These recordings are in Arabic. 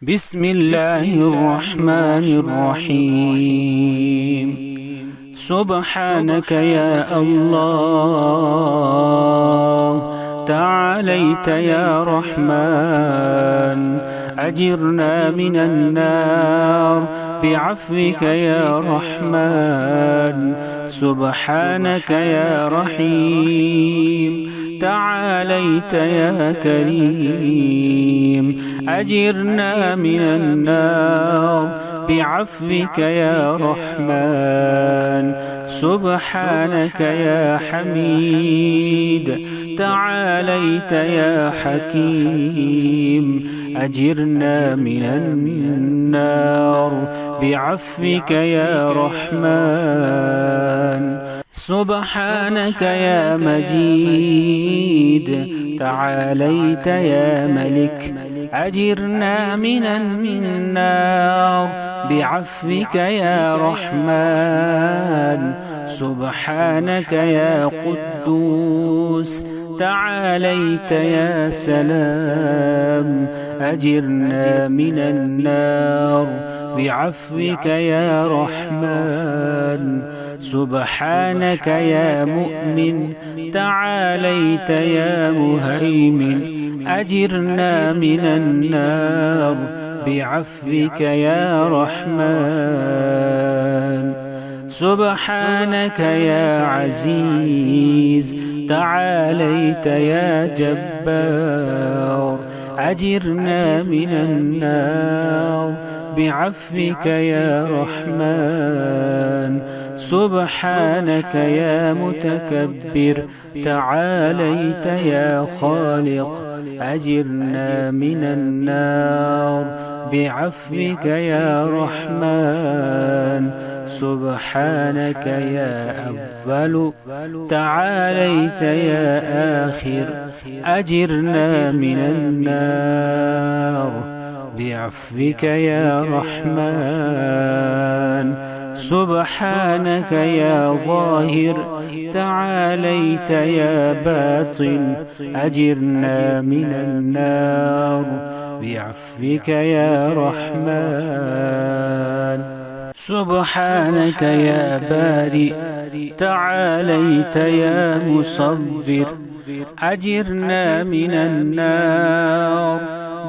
بسم الله الرحمن الرحيم. سبحانك يا الله، تعاليت يا رحمن، أجرنا من النار بعفوك يا رحمن. سبحانك يا رحيم، تعاليت يا كريم، أجرنا من النار بعفوك يا رحمن. سبحانك يا حميد، تعاليت يا حكيم، أجرنا من النار بعفوك يا رحمن. سبحانك يا مجيد، تعاليت يا ملك، أجرنا من النار بعفوك يا رحمن. سبحانك يا قدوس، تعاليت يا سلام، أجرنا من النار بعفوك يا رحمن. سبحانك يا مؤمن، تعاليت يا مهيمن، أجرنا من النار بعفوك يا رحمن. سبحانك يا عزيز، تعاليت يا جبار، أجرنا من النار بعفوك يا رحمن. سبحانك يا متكبر، تعاليت يا خالق، أجرنا من النار بعفوك يا رحمن. سبحانك يا أول، تعاليت يا آخر، أجرنا من النار بعفوك يا رحمن. سبحانك يا ظاهر، تعاليت يا باطن، أجرنا من النار بعفوك يا رحمن. سبحانك يا بارئ، تعاليت يا مصبر، أجرنا من النار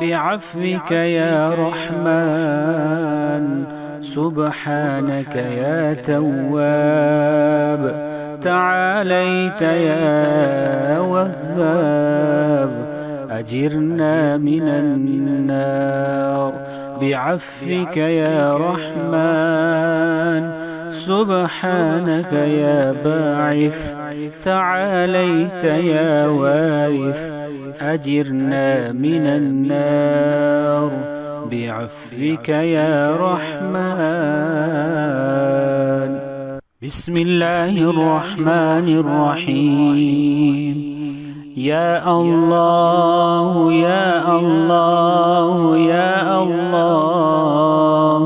بعفوك يا رحمن. سبحانك يا تواب، تعاليت يا وهاب، أجرنا من النار بعفوك يا رحمن. سبحانك يا باعث، تعاليت يا وارث، أجرنا من النار بعفوك يا رحمن. بسم الله الرحمن الرحيم. يا الله يا الله يا الله،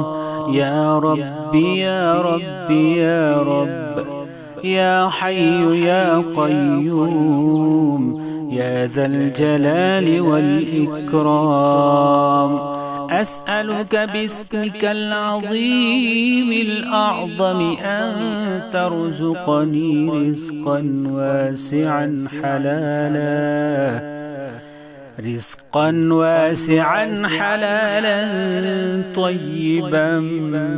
يا ربي يا ربي يا رب، يا حي يا قيوم، يا ذا الجلال والإكرام. أسألك باسمك العظيم الأعظم أن ترزقني رزقا واسعا حلالا، رزقا واسعا حلالا طيبا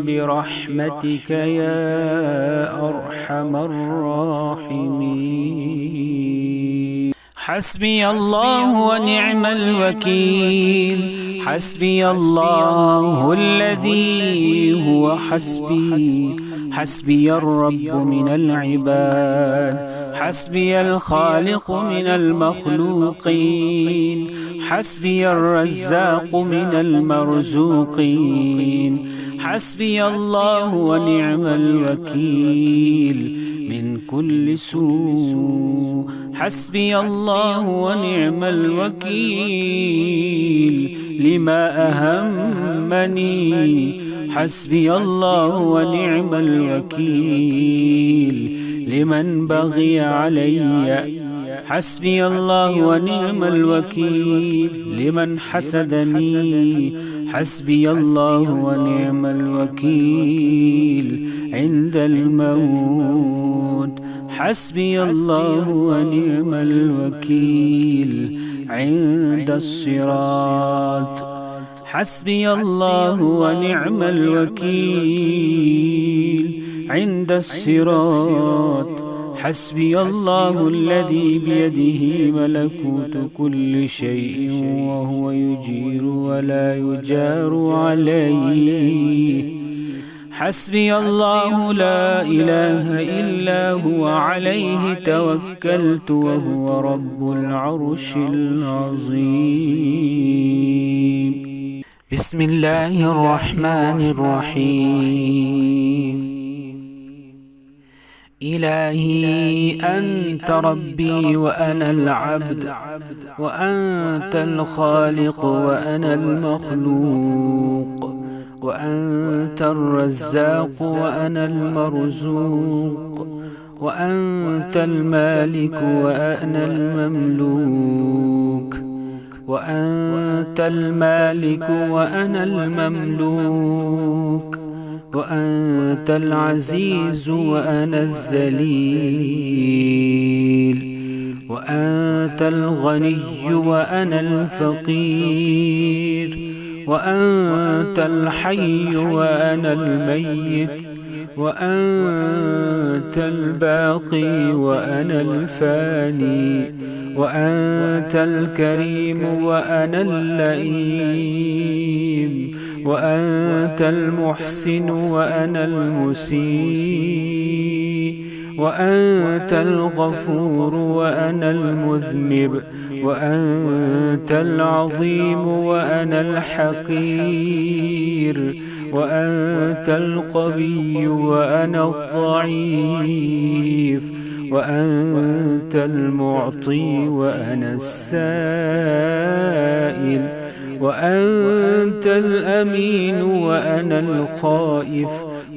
برحمتك يا أرحم الراحمين. حسبي الله ونعم الوكيل، حسبي الله الذي هو حسبي، حسبي الرب من العباد، حسبي الخالق من المخلوقين، حسبي الرزاق من المرزوقين. حسبي الله ونعم الوكيل من كل سوء، حسبي الله ونعم الوكيل لما أهمني، حسبي الله ونعم الوكيل لمن بغي علي، حسبي الله ونعم الوكيل لمن حسدني، حسبي الله ونعم الوكيل عند الموت. حسبي الله ونعم الوكيل عند الصراط. حسبي الله ونعم الوكيل عند الصراط. حسبي الله الذي بيده ملكوت كل شيء وهو يجير ولا يجار عليه. حسبي الله لا إله إلا هو عليه توكلت وهو رب العرش العظيم. بسم الله الرحمن الرحيم. إلهي أنت ربي وأنا العبد، وأنت الخالق وأنا المخلوق، وأنت الرزاق وأنا المرزوق، وأنت المالك وأنا المملوك، وأنت المالك وأنا المملوك، وأنت العزيز وأنا الذليل، وأنت الغني وأنا الفقير، وأنت الحي وأنا الميت، وأنت الباقي وأنا الفاني، وأنت الكريم وأنا اللئيم، وأنت المحسن وأنا المسيء، وأنت الغفور وأنا المذنب، وأنت العظيم وأنا الحقير، وأنت القوي وأنا الضعيف، وأنت المعطي وأنا السائل، وأنت الأمين وأنا الخائف،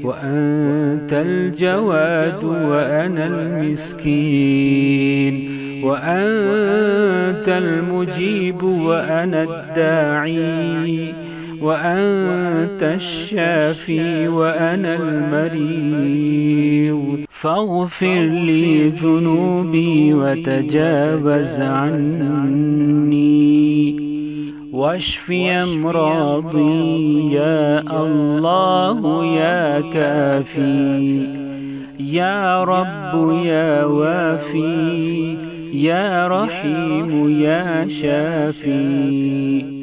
وأنت الجواد وأنا المسكين، وأنت المجيب وأنا الداعي، وأنت الشافي وأنا المريض. فاغفر لي ذنوبي وتجاوز عني، واشفي أمراضي يا الله يا كافي، يا رب يا وافي، يا رحيم يا شافي.